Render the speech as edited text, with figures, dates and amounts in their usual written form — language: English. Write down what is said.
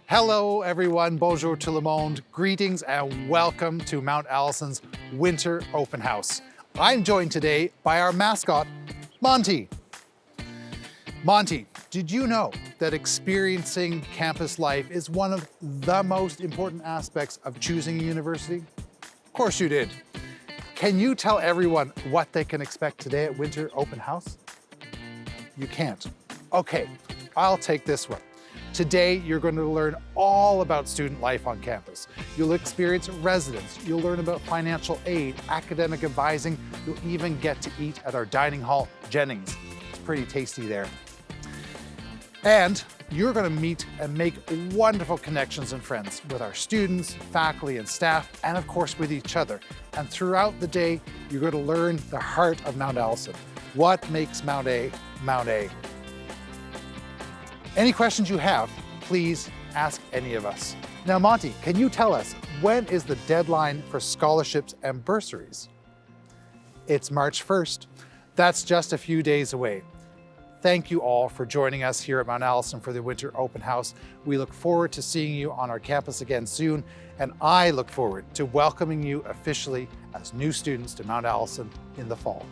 Hello everyone, bonjour tout le monde, greetings and welcome to Mount Allison's Winter Open House. I'm joined today by our mascot, Monty. Monty, did you know that experiencing campus life is one of the most important aspects of choosing a university? Of course you did. Can you tell everyone what they can expect today at Winter Open House? You can't. Okay, I'll take this one. Today, you're going to learn all about student life on campus. You'll experience residence, you'll learn about financial aid, academic advising, you'll even get to eat at our dining hall, Jennings. It's pretty tasty there. And you're going to meet and make wonderful connections and friends with our students, faculty, and staff, and of course with each other. And throughout the day, you're going to learn the heart of Mount Allison. What makes Mount A, Mount A? Any questions you have, please ask any of us. Now, Monty, can you tell us, when is the deadline for scholarships and bursaries? It's March 1st. That's just a few days away. Thank you all for joining us here at Mount Allison for the Winter Open House. We look forward to seeing you on our campus again soon, and I look forward to welcoming you officially as new students to Mount Allison in the fall.